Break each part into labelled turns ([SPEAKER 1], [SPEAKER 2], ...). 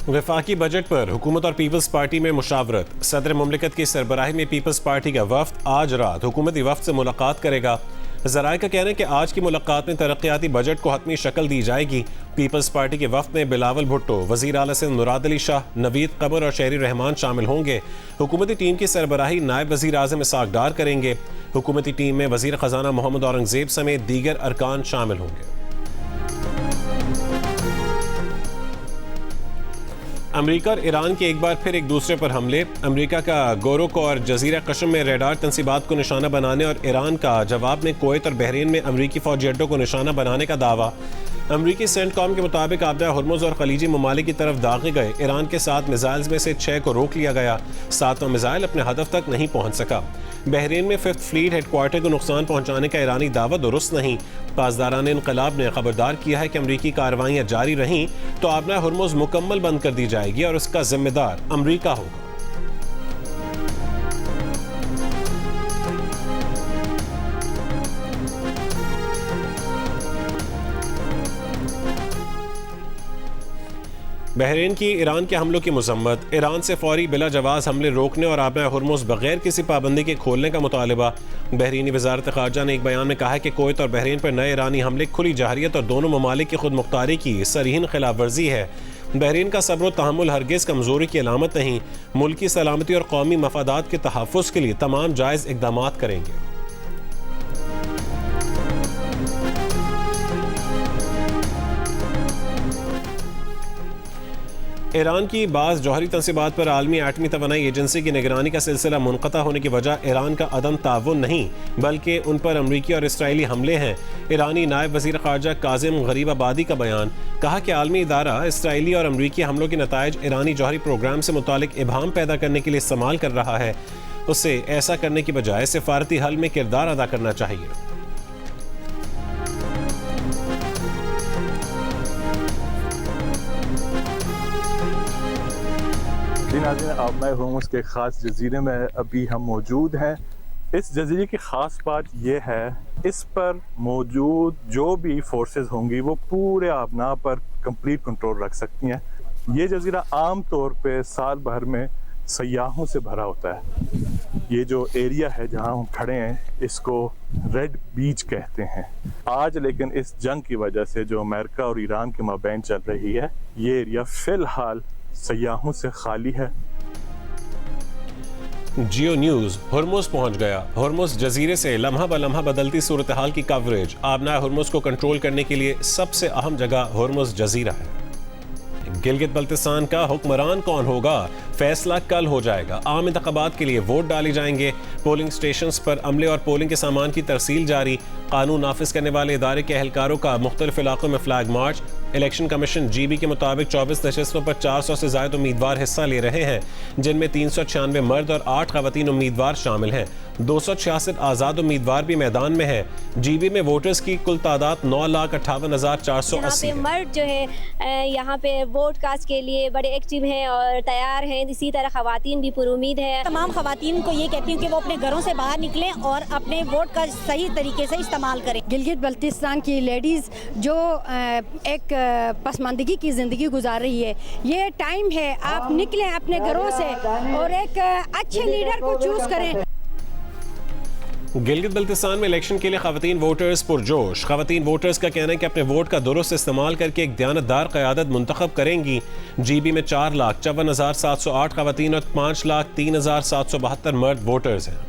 [SPEAKER 1] वफाकी बजट पर हुकूमत और पीपल्स पार्टी में मुशावरत। सदर मुमलिकत की सरबराही में पीपल्स पार्टी का वफ्द आज रात हुकूमती वफ्द से मुलाकात करेगा। ज़राए का कहना है कि आज की मुलाकात में तरक्याती बजट को हतमी शक्ल दी जाएगी। पीपल्स पार्टी के वफ्द में बिलावल भुट्टो, वज़ीर आला सिंध मुराद अली शाह, नवीद कमर और शहरी रहमान शामिल होंगे। हुकूमती टीम की सरबराही नायब वज़ीर आज़म इसाक डार करेंगे। हुकूमती टीम में वज़ीर ख़जाना मोहम्मद औरंगज़ेब समेत दीगर अरकान शामिल होंगे। अमेरिका और ईरान के एक बार फिर एक दूसरे पर हमले। अमेरिका का गोरोक और जजीरा कशम में रेडार तंसीबात को निशाना बनाने और ईरान का जवाब में कुवैत और बहरीन में अमेरिकी फौजी अड्डों को निशाना बनाने का दावा। अमेरिकी सेंटकॉम के मुताबिक आबदा हुर्मुज़ और खलीजी ममालिक की तरफ दागे गए ईरान के 7 मिसाइल्स में से 6 को रोक लिया गया। 7वां मिसाइल अपने हदफ तक नहीं पहुंच सका। बहरीन में 5th फ्लीट हेडक्वार्टर को नुकसान पहुंचाने का ईरानी दावा दुरुस्त नहीं। पासदारान इनकलाब ने खबरदार किया है कि अमरीकी कार्रवाइयाँ जारी रहीं तो आबदा हुर्मुज़ मुकम्मल बंद कर दी जाएगी और उसका जिम्मेदार अमरीका होगा। बहरीन की ईरान के हमलों की मजम्मत। ईरान से फौरी बिला जवाज़ हमले रोकने और आबा हुर्मुज़ बगैर किसी पाबंदी के खोलने का मुतालबा। बहरीनी वजारत ख़ारजा ने एक बयान में कहा है कि कुवैत और बहरीन पर नए ईरानी हमले खुली जहरियत और दोनों ममालिक की खुद मुख्तारी की सरहीन खिलाफ वर्जी है। बहरीन का सब्र तहम्मुल हरगिज़ कमज़ोरी की अलामत नहीं। मुल्क की सलामती और कौमी मफादात के तहफ़्फ़ुज़ के लिए तमाम जायज़ इक़दाम करेंगे। ईरान की बाज़ जौहरी तंसीबात पर आलमी एटमी तवानाई एजेंसी की निगरानी का सिलसिला मुनक़ता होने की वजह ईरान का अदम ताउन नहीं बल्कि उन पर अमरीकी और इसराइली हमले हैं। ईरानी नायब वज़ीर ख़ारजा काज़िम गरीबाबादी का बयान। कहा कि आलमी इदारा इसराइली और अमरीकी हमलों के नताइज ईरानी जौहरी प्रोग्राम से मुतालिक इबहाम पैदा करने के लिए इस्तेमाल कर रहा है। उसे ऐसा करने की बजाय सिफारती हल में किरदार अदा करना चाहिए।
[SPEAKER 2] आबा हुर्मुज़ के ख़ास जजीरे में अभी हम मौजूद हैं। इस जजीरे की ख़ास बात यह है, इस पर मौजूद जो भी फोर्सेस होंगी वो पूरे आबना पर कंप्लीट कंट्रोल रख सकती हैं। ये जजीरा आम तौर पे साल भर में सयाहों से भरा होता है। ये जो एरिया है जहाँ हम खड़े हैं इसको रेड बीच कहते हैं। आज लेकिन इस जंग की वजह से जो अमेरिका और ईरान के माबैन चल रही है, ये एरिया फ़िलहाल सयाहों से खाली है।
[SPEAKER 1] जियो न्यूज़ हुर्मुज़ पहुंच गया। हुर्मुज़ जजीरे से लम्हा ब लम्हा बदलती सूरत हाल की कवरेज। आबना हुर्मुज़ को कंट्रोल करने के लिए सबसे अहम जगह हुर्मुज़ जजीरा है। गिलगित बल्तिस्तान का हुक्मरान कौन होगा, फैसला कल हो जाएगा। आम इंतखाबात के लिए वोट डाले जाएंगे। पोलिंग स्टेशंस पर अमले और पोलिंग के सामान की तरसील जारी। कानून नाफिज करने वाले इदारे के एहलकारों का मुख्तलिफ इलाकों में flag march. Election commission GB के मुताबिक 24 नशस्तों पर 400 से ज़ायद उम्मीदवार हिस्सा ले रहे हैं, जिनमें 396 मर्द और 8 ख़वातीन उम्मीदवार शामिल हैं। 266 आज़ाद उम्मीदवार भी मैदान में है। GB में वोटर्स की कुल तादाद 9,58,480 है।
[SPEAKER 3] मर्द जो है यहाँ पे वोट कास्ट के लिए बड़े एक्टिव हैं और तैयार हैं। इसी तरह ख़वातीन भी पुरुमीद है।
[SPEAKER 4] तमाम ख़वातीन को ये कहती हूँ कि वो अपने घरों से बाहर निकलें और अपने वोट का सही तरीके से इस्तेमाल करें। गिलगित बल्तिस्तान की लेडीज़ जो एक पसमानदगी की ज़िंदगी गुजार रही है, ये टाइम है आप निकलें अपने घरों से और एक अच्छे लीडर को चूज़ करें।
[SPEAKER 1] गिलगित बल्तिस्तान में इलेक्शन के लिए ख़वातीन वोटर्स पुरजोश। ख़वातीन वोटर्स का कहना है कि अपने वोट का दुरुस्त इस्तेमाल करके एक दयानतदार क़यादत मुंतखब करेंगी। GB में 4,54,708 ख़वातीन और 5,03,772 मर्द वोटर्स हैं।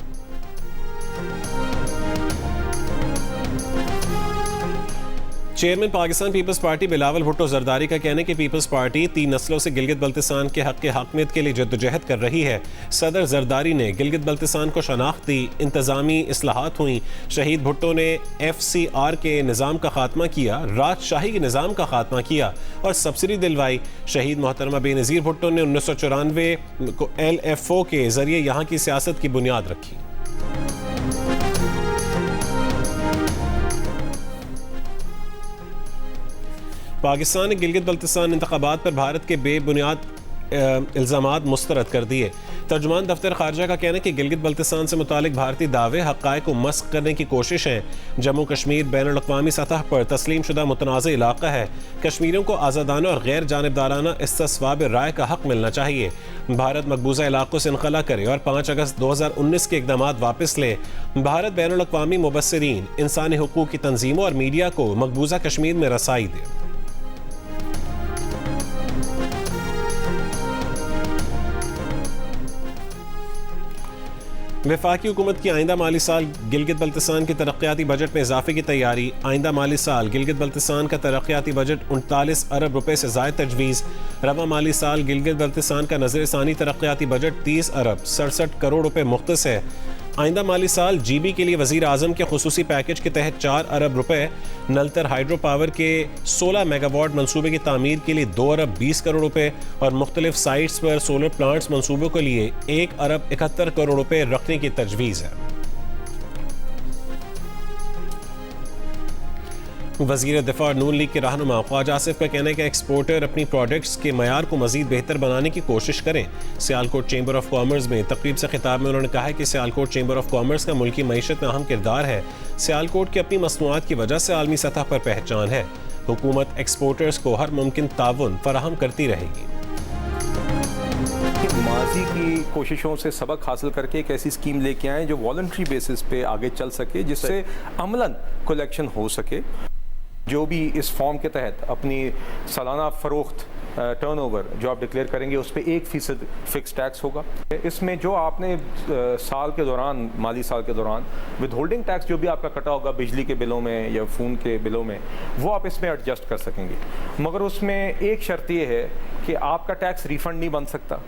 [SPEAKER 1] Chairman Pakistan Peoples Party Bilawal Bhutto Zardari का कहना है कि पीपल्स पार्टी 3 नस्लों से गिलगित बल्तिस्तान के हक़ हकमियत के लिए जद्दोजहद कर रही है। सदर जरदारी ने गिलगित बल्तिस्तान को शनाख्त दी। इंतज़ामी इस्लाहात हुई। शहीद भुट्टो ने FCR के निज़ाम का खात्मा किया, राजशाही के निज़ाम का खात्मा किया और सब्सिडी दिलवाई। शहीद मोहतरमा बेनज़ीर भुट्टो ने 1994 को LFO के ज़रिए यहाँ की सियासत की बुनियाद रखी। पाकिस्तान ने गिलगित बल्तिस्तान इंतखाबात पर भारत के बेबुनियाद इल्ज़ामात मुस्तरद कर दिए। तर्जुमान दफ्तर खारजा का कहना है कि गिलगित बल्तिस्तान से मुतालिक भारतीय दावे हक़ाइक़ को मस्क करने की कोशिश है। जम्मू कश्मीर बैनुल-अक़वामी सतह पर तस्लीम शुदा मुतनाज़ इलाका है। कश्मीरियों को आज़ादाना और गैर जानिबदाराना इस्तिस्वाब राय का हक़ मिलना चाहिए। भारत मकबूजा इलाकों से इनखला करे और 5 अगस्त 2019 के इक़दामात वापस ले। भारत बैनुल-अक़वामी मुबस्सिरीन, इंसानी हुकूक़ की तंजीमों और मीडिया को मकबूजा कश्मीर में रसाई दे। वफाकी हुकूमत की आइंदा माली साल गिलगित बल्तिस्तान के तरक्याती बजट में इजाफे की तैयारी। आइंदा माली साल गिलगित बल्तिस्तान का तरक्याती बजट 39 अरब रुपए से ज़ायद तजवीज़। रवा माली साल गिलगित बल्तिस्तान का नज़र-ए-सानी तरक्याती बजट 30 अरब 67 करोड़ रुपए मुख्तस है। आइंदा माली साल जीबी के लिए वज़ीर आज़म के खुसूसी पैकेज के तहत 4 अरब रुपए, नलतर हाइड्रो पावर के 16 मेगावाट मनसूबे की तामीर के लिए 2 अरब 20 करोड़ रुपए और मुख्तलिफ साइट्स पर सोलर प्लांट्स मनसूबों के लिए 1 अरब 71 करोड़ रुपए रखने की तजवीज़ है। वज़ीर दिफा नून लीग के रहनुमा ख्वाजा आसिफ का कहना है कि एक्सपोर्टर अपनी प्रोडक्ट्स के मयार को मज़ीद बेहतर बनाने की कोशिश करें। सियालकोट चेंबर ऑफ कॉमर्स में तकरीब से खिताब में उन्होंने कहा है कि सियालकोट चेंबर ऑफ कॉमर्स का मुल्की मईशत में अहम किरदार है। सियालकोट की अपनी मसनूआत की वजह से आलमी सतह पर पहचान है। हुकूमत एक्सपोर्टर्स को हर मुमकिन ताउन फराहम करती रहेगी।
[SPEAKER 5] माजी की कोशिशों से सबक हासिल करके एक ऐसी स्कीम लेके आए जो वॉलंटरी बेसिस पे आगे चल सके, जिससे अमलन कलेक्शन हो सके। जो भी इस फॉर्म के तहत अपनी सालाना फ़रोख्त टर्नओवर जो आप डिक्लेयर करेंगे उस पर 1% फ़िक्स टैक्स होगा। इसमें जो आपने साल के दौरान, माली साल के दौरान विद होल्डिंग टैक्स जो भी आपका कटा होगा बिजली के बिलों में या फ़ोन के बिलों में, वो आप इसमें एडजस्ट कर सकेंगे। मगर उसमें एक शर्त ये है कि आपका टैक्स रिफ़ंड नहीं बन सकता,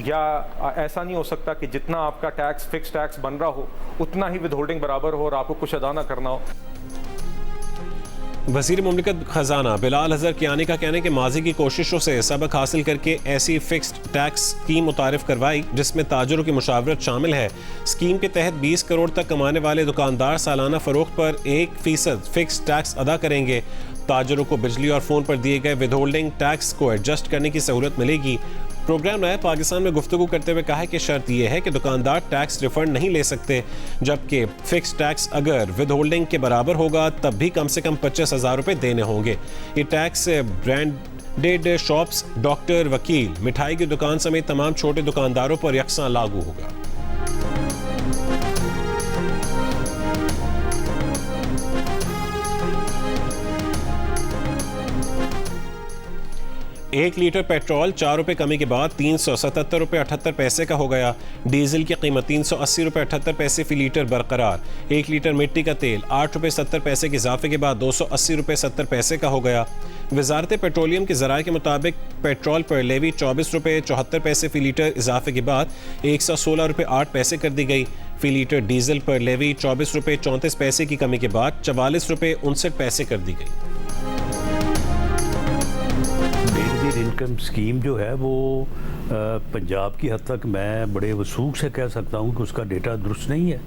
[SPEAKER 5] या ऐसा नहीं हो सकता कि जितना आपका टैक्स फ़िक्स टैक्स बन रहा हो उतना ही विद होल्डिंग बराबर हो और आपको कुछ अदा ना करना हो।
[SPEAKER 1] वज़ीर मुमलिकत ख़जाना बिलाल हज़र कियानी का कहना है कि माजी की कोशिशों से सबक हासिल करके ऐसी फिक्स्ड टैक्स स्कीम मुतारिफ करवाई जिसमें ताजरों की मुशावरत शामिल है। स्कीम के तहत 20 करोड़ तक कमाने वाले दुकानदार सालाना फ़रोख्त पर 1% फिक्स टैक्स अदा करेंगे। ताजरों को बिजली और फ़ोन पर दिए गए विद होल्डिंग टैक्स को एडजस्ट करने की सहूलत मिलेगी। प्रोग्राम नया पाकिस्तान में गुफ्तगू करते हुए कहा है कि शर्त यह है कि दुकानदार टैक्स रिफंड नहीं ले सकते, जबकि फिक्स टैक्स अगर विद होल्डिंग के बराबर होगा तब भी कम से कम 25,000 रुपये देने होंगे। ये टैक्स ब्रांडेड शॉप्स, डॉक्टर, वकील, मिठाई की दुकान समेत तमाम छोटे दुकानदारों पर यकसां लागू होगा। एक लीटर पेट्रोल 4 रुपये कमी के बाद 377 रुपये 78 पैसे का हो गया। डीजल की कीमत 380 रुपये 78 पैसे फी लीटर बरकरार। 1 लीटर मिट्टी का तेल 8 रुपये 70 पैसे के इजाफे के बाद 280 रुपये 70 पैसे का हो गया। वजारत पेट्रोलियम के ज़राए के मुताबिक पेट्रोल पर लेवी 24 रुपये 74 पैसे फी लीटर इजाफे के बाद 116 रुपये 8 पैसे कर दी गई। फी लीटर डीजल पर लेवी 24 रुपये 34 पैसे की कमी के बाद 44 रुपये 59 पैसे कर दी गई।
[SPEAKER 6] इनकम स्कीम जो है वो पंजाब की हद तक मैं बड़े वसूख से कह सकता हूँ कि उसका डेटा दुरुस्त नहीं है।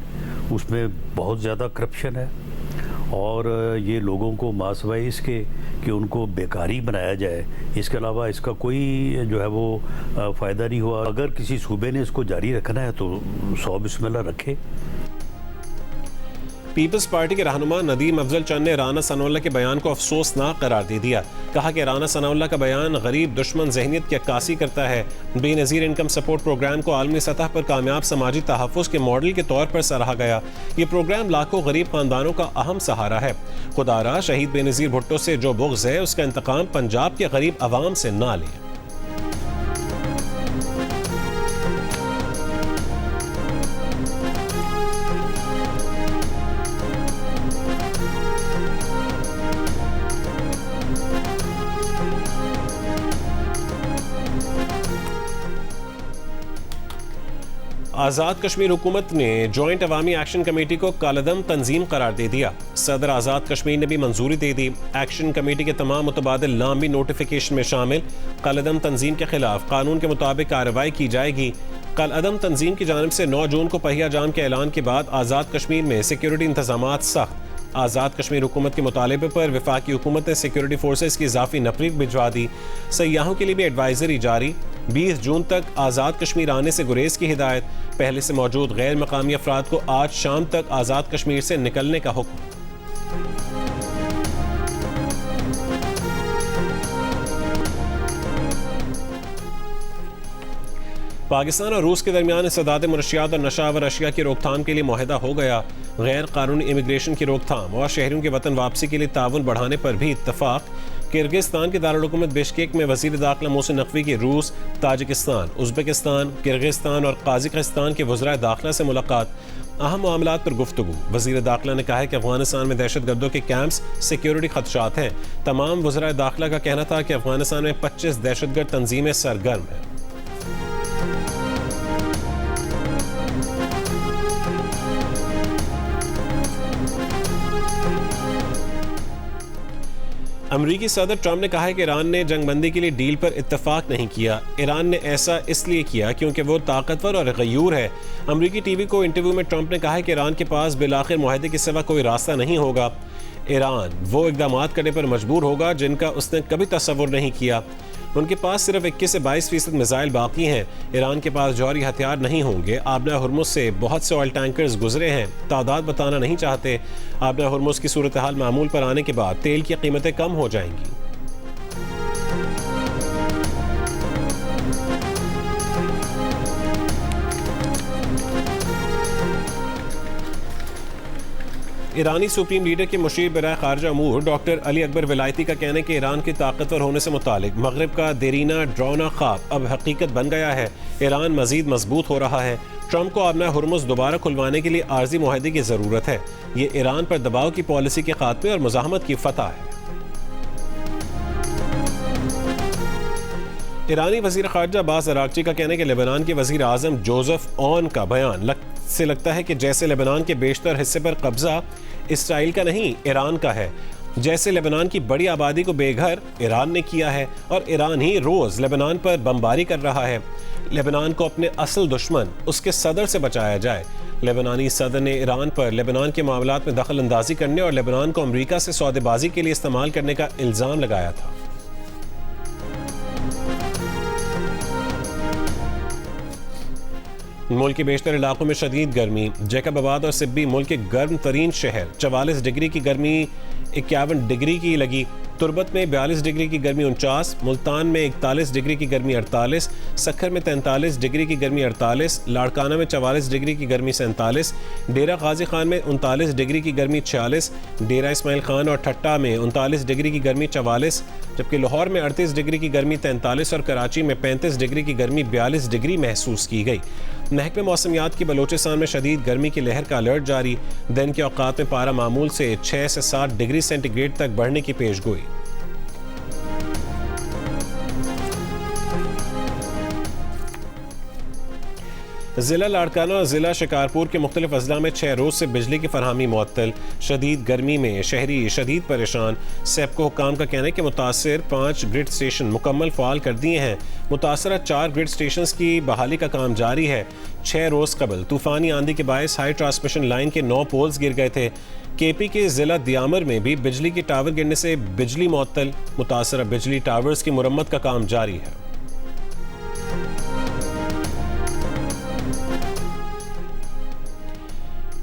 [SPEAKER 6] उसमें बहुत ज़्यादा करप्शन है और ये लोगों को मासवाई इसके कि उनको बेकारी बनाया जाए, इसके अलावा इसका कोई जो है वो फ़ायदा नहीं हुआ। अगर किसी सूबे ने इसको जारी रखना है तो 100 बिस्मिल्लाह रखे।
[SPEAKER 1] पीपल्स पार्टी के रहनुमा नदीम अफजल चंद ने राना सनाउल्लाह के बयान को अफसोसनाक करार दे दिया। कहा कि राना सनाउल्लाह का बयान गरीब दुश्मन जहनीत की अक्कासी करता है। बेनज़ीर इनकम सपोर्ट प्रोग्राम को आलमी सतह पर कामयाब समाजी तहफ़्फ़ुज़ के मॉडल के तौर पर सराहा गया। ये प्रोग्राम लाखों गरीब ख़ानदानों का अहम सहारा है। खुदारा शहीद बेनज़ीर भुट्टो से जो बुग़्ज़ है उसका इंतकाम पंजाब के गरीब अवाम से ना लें। आज़ाद कश्मीर हुकूमत ने जॉइंट अवामी एक्शन कमेटी को कालदम तंजीम करार दे दिया। सदर आज़ाद कश्मीर ने भी मंजूरी दे दी। एक्शन कमेटी के तमाम मुतबादिल नाम भी नोटिफिकेशन में शामिल। कालदम तंजीम के खिलाफ कानून के मुताबिक कार्रवाई की जाएगी। कालदम तंजीम की जानिब से 9 जून को पहिया जाम के ऐलान के बाद आज़ाद कश्मीर में सिक्योरिटी इंतजामात सख्त। आज़ाद कश्मीर हुकूमत के मुतालबे पर वफाकी हुकूमत ने सिक्योरिटी फोर्सेस की इजाफी नफरीक भिजवा दी। सयाहों के लिए भी एडवाइजरी जारी। 20 जून तक आज़ाद कश्मीर आने से गुरेज की हिदायत। पहले से मौजूद गैर मकामी अफराद को आज शाम तक आज़ाद कश्मीर से निकलने का हुक्म। पाकिस्तान और रूस के दरमियान इस्तेदाद मनशियात और नशावर अशिया की रोकथाम के लिए मुआहदा हो गया। गैर कानूनी इमिग्रेशन की रोकथाम और शहरियों के वतन वापसी के लिए ताउन बढ़ाने पर भी इत्तफाक। किर्गिस्तान के दारुल-हुकूमत बिश्केक में वज़ीर दाखिला मोहसिन नकवी की रूस, ताजिकिस्तान, उज़्बेकिस्तान, किर्गिस्तान और काज़ाकिस्तान के वज़राए दाखिला से मुलाकात। अहम मामलात पर गुफ्तगू। वज़ीर दाखिला ने कहा है कि अफगानिस्तान में दहशतगर्दों के कैंप्स सिक्योरिटी खदशात हैं। तमाम वज़राए दाखिला का कहना था कि अफगानिस्तान में 25 दहशतगर्द तंजीमें सरगर्म हैं। अमरीकी सदर ट्रंप ने कहा है कि ईरान ने जंगबंदी के लिए डील पर इत्तफाक नहीं किया। ईरान ने ऐसा इसलिए किया क्योंकि वो ताकतवर और गयूर है। अमरीकी टीवी को इंटरव्यू में ट्रंप ने कहा है कि ईरान के पास बिलाखिर मुआहदे के सिवा कोई रास्ता नहीं होगा। ईरान वो इक़दामात करने पर मजबूर होगा जिनका उसने कभी तसव्वुर नहीं किया। उनके पास सिर्फ 21 से 22% मिसाइल बाकी हैं। ईरान के पास जौहरी हथियार नहीं होंगे। आबना हुर्मुज़ से बहुत से ऑयल टैंकर्स गुजरे हैं। तादाद बताना नहीं चाहते। आबना हुर्मुज़ की सूरत हाल मामूल पर आने के बाद तेल की कीमतें कम हो जाएंगी। ईरानी सुप्रीम लीडर के मुशीर बराए खारजा अमूर डॉक्टर अली अकबर विलायती का कहना है कि ईरान के ताकतवर होने से मुतालिक मगरिब का देरीना ड्रोना ख्वाब अब हकीकत बन गया है। ईरान मजीद मजबूत हो रहा है। ट्रंप को आबना हुर्मुज़ दोबारा खुलवाने के लिए आर्जी मुआहदे की ज़रूरत है। ये ईरान पर दबाव की पॉलिसी के खात्मे और मुज़ाहमत की फतह है। ईरानी वज़ीर ख़ारजा अब्बास अराग़ची का कहना है कि लेबनान के वज़ीर आज़म जोसेफ ऑन का बयान से लगता है कि जैसे लेबनान के बेशतर हिस्से पर कब्जा इसराइल का नहीं ईरान का है। जैसे लेबनान की बड़ी आबादी को बेघर ईरान ने किया है और ईरान ही रोज़ लेबनान पर बमबारी कर रहा है। लेबनान को अपने असल दुश्मन उसके सदर से बचाया जाए। लेबनानी सदर ने ईरान पर लेबनान के मामलात में दखल अंदाजी करने और लेबनान को अमरीका से सौदेबाजी के लिए इस्तेमाल करने का इल्ज़ाम लगाया था। मुल्क के बेशतर इलाकों में शदीद गर्मी। जैकबाबाद और सिब्बी मुल्क के गर्म तरीन शहर। 44 डिग्री की गर्मी 51 डिग्री की लगी। तुर्बत में 42 डिग्री की गर्मी 49, मुल्तान में 41 डिग्री की गर्मी 48, सखर में 43 डिग्री की गर्मी 48, लाड़काना में 44 डिग्री की गर्मी 47, डेरा गाजी खान में 39 डिग्री की गर्मी 46, डेरा इस्माइल खान और ठट्टा में 39 डिग्री की गर्मी 44, जबकि लाहौर में 38 डिग्री की गर्मी 43 और कराची में 35 डिग्री की गर्मी 42 डिग्री महसूस की गई। महकमे मौसमियात की बलोचिस्तान में शदीद गर्मी की लहर का अलर्ट जारी। दिन के औकात में पारा मामूल से 6 से 7 डिग्री सेंटीग्रेड तक बढ़ने की पेशगोई। ज़िला लाड़काना और ज़िला शिकारपुर के मुख्तलिफ अजला में 6 रोज़ से बिजली की फरहमी मुअत्तल। शदीद गर्मी में शहरी शदीद परेशान। सेपको हुक्काम का कहना है कि मुतासर 5 ग्रिड स्टेशन मुकम्मल फ़ाल कर दिए हैं। मुतासरा 4 ग्रिड स्टेशन की बहाली का काम जारी है। 6 रोज़ कबल तूफ़ानी आंधी के बायस हाई ट्रांसमिशन लाइन के 9 पोल्स गिर गए थे। केपी के ज़िला दियामर में भी बिजली के टावर गिरने से बिजली मुअत्तल। मुतासरा बिजली टावर्स की मुरम्मत का काम जारी है।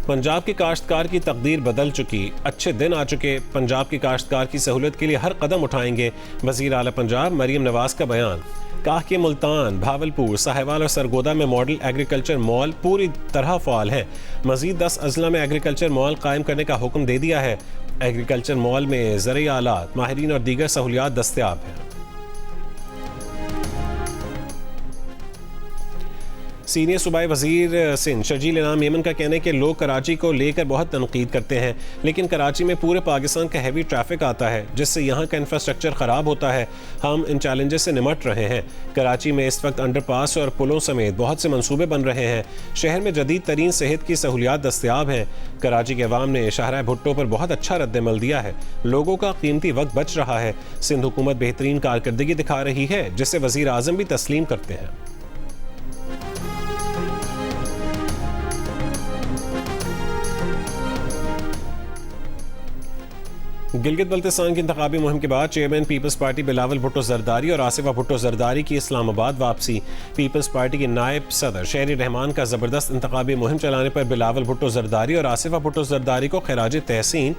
[SPEAKER 1] पंजाब के काश्तकार की तकदीर बदल चुकी। अच्छे दिन आ चुके। पंजाब के काश्तकार की सहूलत के लिए हर कदम उठाएंगे। वज़ीर आला पंजाब मरीम नवाज का बयान। कहा कि मुल्तान, भावलपुर, साहिवाल और सरगोदा में मॉडल एग्रीकल्चर मॉल पूरी तरह फ़ाल है। मज़ीद 10 अजला में एग्रीकल्चर मॉल कायम करने का हुक्म दे दिया है। एग्रीकल्चर मॉल में ज़रूरी आलात, माहिरीन और दीगर सहूलियात दस्तयाब हैं। सीनियर सूबाई वजीर सिंध शर्जील इनाम मेमन का कहना है कि लोग कराची को लेकर बहुत तनकीद करते हैं, लेकिन कराची में पूरे पाकिस्तान का हैवी ट्रैफिक आता है जिससे यहाँ का इंफ्रास्ट्रक्चर ख़राब होता है। हम इन चैलेंजेस से निमट रहे हैं। कराची में इस वक्त अंडरपास और पुलों समेत बहुत से मंसूबे बन रहे हैं। शहर में जदीद तरीन सेहत की सहूलियात दस्तयाब हैं। कराची के अवाम ने शाहराह भुट्टो पर बहुत अच्छा रद्दमल दिया है। लोगों का कीमती वक्त बच रहा है। सिंध हुकूमत बेहतरीन कारकर्दगी दिखा रही है जिसे वज़ीर आज़म भी तस्लीम करते हैं। गिलगित बल्तिस्तान की इंतखाबी मुहिम के बाद chairman Peoples Party Bilawal Bhutto Zardari और आसिफा भुट्टो जरदारी की इस्लामाबाद वापसी। पीपल्स पार्टी के नायब सदर शहरी रहमान का ज़बरदस्त इंतखाबी मुहिम चलाने पर बिलावल भुट्टो जरदारी और आसिफा भुट्टो जरदारी को खिराज तहसीन।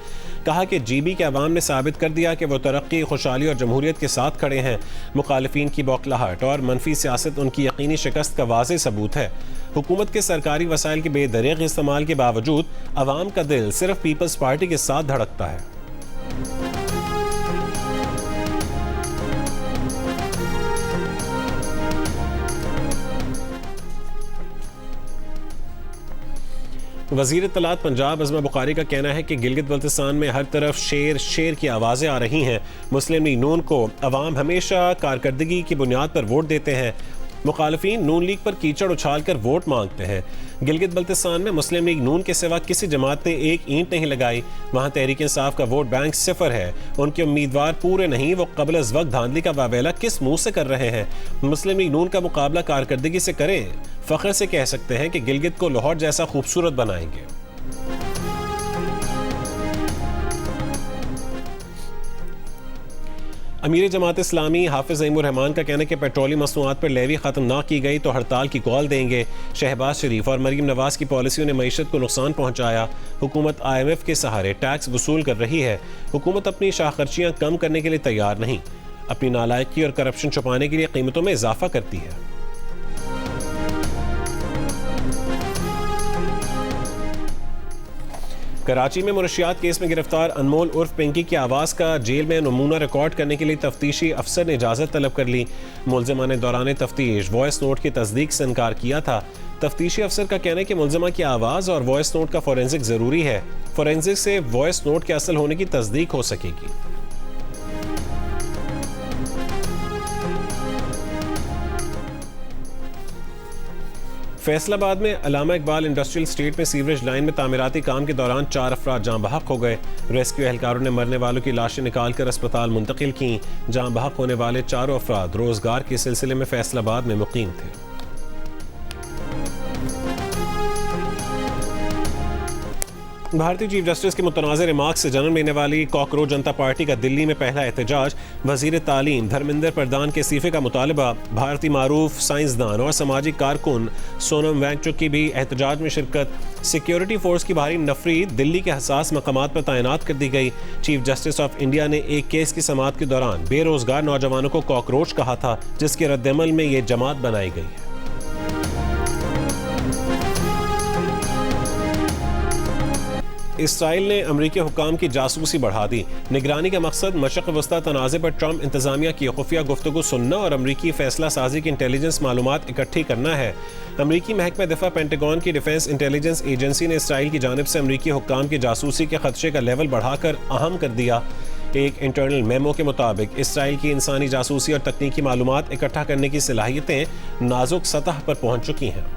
[SPEAKER 1] कहा कि GB के अवाम ने साबित कर दिया कि वो तरक्की, खुशहाली और जमहूरियत के साथ खड़े हैं। मुखालिफिन की बौखलाहट और मनफी सियासत उनकी यकीनी शिकस्त का वाज़ेह सबूत है। हुकूमत के सरकारी वसाइल के बेदरीग इस्तेमाल के बावजूद अवाम का दिल सिर्फ पीपल्स पार्टी के साथ धड़कता है। वज़ीर इत्तलात पंजाब अज़मा बुखारी का कहना है कि गिलगित बल्तिस्तान में हर तरफ शेर की आवाज़ें आ रही हैं। मुस्लिम लीग नून को अवाम हमेशा कारकर्दगी की बुनियाद पर वोट देते हैं। मुखालिफिन नून लीग पर कीचड़ उछाल कर वोट मांगते हैं। गिलगित बल्तिस्तान में मुस्लिम लीग नून के सिवा किसी जमात ने एक ईंट नहीं लगाई। वहाँ तहरीक इंसाफ का वोट बैंक 0 है। उनके उम्मीदवार पूरे नहीं, वो कबल अज़ वक्त धांधली का वावेला किस मुंह से कर रहे हैं। मुस्लिम लीग नून का मुकाबला कारकर्दगी से करें, फ़ख्र से कह सकते हैं कि गिलगित को लाहौर जैसा खूबसूरत बनाएंगे। अमीर जमात इस्लामी हाफिज़ ज़ईमुर रहमान का कहना है कि पेट्रोलियम मसनूआत पर लेवी ख़त्म ना की गई तो हड़ताल की कॉल देंगे। शहबाज शरीफ और मरीम नवाज़ की पॉलिसियों ने मईशत को नुकसान पहुँचाया। हुकूमत IMF के सहारे टैक्स वसूल कर रही है। हुकूमत अपनी शाखर्चियाँ कम करने के लिए तैयार नहीं, अपनी नालायकी और करप्शन छुपाने के लिए कीमतों में इजाफा करती है। कराची में मुनशियात केस में गिरफ्तार अनमोल उर्फ पिंकी की आवाज़ का जेल में नमूना रिकॉर्ड करने के लिए तफ्तीशी अफसर ने इजाज़त तलब कर ली। मुलज़िमा ने दौरान तफ्तीश वॉइस नोट की तस्दीक से इनकार किया था। तफ्तीशी अफसर का कहना है कि मुलज़िमा की आवाज़ और वॉइस नोट का फोरेंसिक ज़रूरी है। फोरेंसिक से वॉइस नोट के असल होने की तस्दीक हो सकेगी। फैसलाबाद में अल्लामा इकबाल इंडस्ट्रियल स्टेट में सीवरेज लाइन में तामीराती काम के दौरान 4 अफराद जाँ बहक हो गए। रेस्क्यू एहलकारों ने मरने वालों की लाशें निकालकर अस्पताल मुंतकिल की। जाँ बहक होने वाले 4 अफराद रोजगार के सिलसिले में फैसलाबाद में मुकीम थे। भारतीय चीफ जस्टिस के मुतनाज़ रिमार्क्स से जन्म लेने वाली कॉकरोच जनता पार्टी का दिल्ली में पहला एहतजाज। वज़ीर तालीम धर्मेंद्र प्रधान के इस्तीफे का मुतालबा। भारतीय मारूफ साइंसदान और समाजी कारकुन सोनम वांगचुक की भी एहतजाज में शिरकत। सिक्योरिटी फोर्स की भारी नफरी दिल्ली के हसास मकामात पर तैनात कर दी गई। चीफ जस्टिस ऑफ इंडिया ने एक केस की समाअत के दौरान बेरोजगार नौजवानों को कॉकरोच कहा था, जिसके रद्दअमल में ये जमात बनाई गई है। इसराइल ने अमरीकी हुकाम की जासूसी बढ़ा दी। निगरानी का मकसद मशरक़ वस्ता तनाज़े पर ट्रंप इंतज़ामिया की खुफिया गुफ्तगू सुनना और अमरीकी फैसला साजी की इंटेलिजेंस मालूमात इकट्ठी करना है। अमरीकी महकमा दिफा पेंटागन की डिफेंस इंटेलिजेंस एजेंसी ने इसराइल की जानिब से अमरीकी हुकाम की जासूसी के खदशे का लेवल बढ़ाकर अहम कर दिया। एक इंटरनल मेमो के मुताबिक इसराइल की इंसानी जासूसी और तकनीकी मालूमात इकट्ठा करने की सलाहियतें नाजुक सतह पर पहुँच चुकी हैं।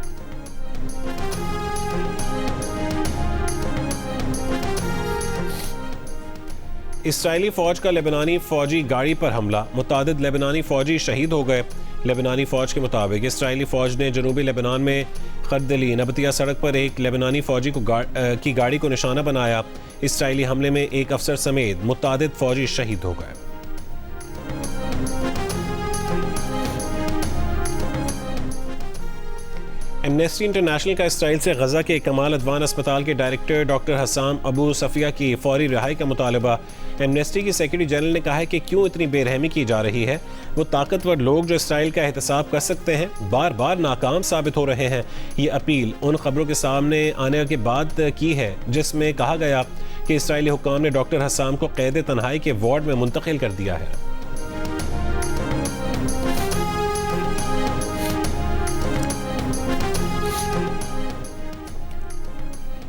[SPEAKER 1] इसराइली फौज का लेबनानी फौजी गाड़ी पर हमला। मुतादिद लेबनानी फौजी शहीद हो गए। लेबनानी फौज के मुताबिक इसराइली फौज ने जनूबी लेबनान में खरदली नबतिया सड़क पर एक लेबनानी फौजी की गाड़ी को निशाना बनाया। इसराइली हमले में एक अफसर समेत मुतादिद फौजी शहीद हो गए। एमनेस्टी इंटरनेशनल का इसराइल से गजा के कमाल अदवान अस्पताल के डायरेक्टर डॉक्टर हसाम अबू सफिया की फौरी रिहाई का मुतालबा। एमनेस्टी की सेक्रेटरी जनरल ने कहा है कि क्यों इतनी बेरहमी की जा रही है। वो ताकतवर लोग जो इसराइल का एहतसाब कर सकते हैं बार बार नाकाम साबित हो रहे हैं। ये अपील उन खबरों के सामने आने के बाद की है जिसमें कहा गया कि इसराइली हुक्काम ने डॉक्टर हसाम को कैद तन्हाई के वार्ड में मुंतकिल कर दिया है।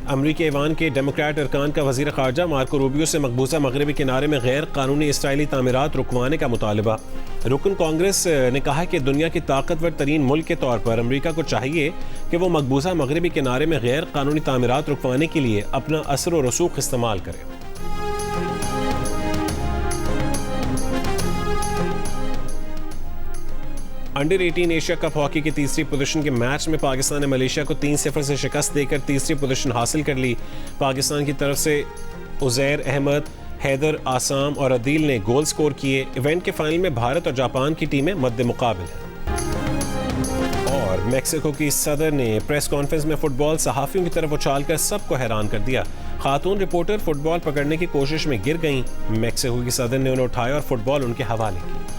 [SPEAKER 1] अमरीकी ऐवान के डेमोक्रेट अरकान का वज़ीर ख़ारजा मार्को रूबियो से मकबूजा मगरबी किनारे में गैर कानूनी इसराइली तामीरात रुकवाने का मुतालबा। रुकन कांग्रेस ने कहा कि दुनिया की ताकतवर तरीन मुल्क के तौर पर अमरीका को चाहिए कि वो मकबूजा मगरबी किनारे में गैर कानूनी तामीरात रुकवाने के लिए अपना असर व रसूख इस्तेमाल करे। अंडर 18 एशिया कप हॉकी की तीसरी पोजीशन के मैच में पाकिस्तान ने मलेशिया को 3-0 से शिकस्त देकर तीसरी पोजीशन हासिल कर ली। पाकिस्तान की तरफ से उज़ैर अहमद, हैदर, आसाम और अदील ने गोल स्कोर किए। इवेंट के फाइनल में भारत और जापान की टीमें मद्दे मुकाबिल हैं। और मेक्सिको की सदर ने प्रेस कॉन्फ्रेंस में फुटबॉल सहाफियों की तरफ उछालकर सबको हैरान कर दिया। खातून रिपोर्टर फुटबॉल पकड़ने की कोशिश में गिर गईं। मेक्सिको की सदर ने उन्हें उठाया और फुटबॉल उनके हवाले की।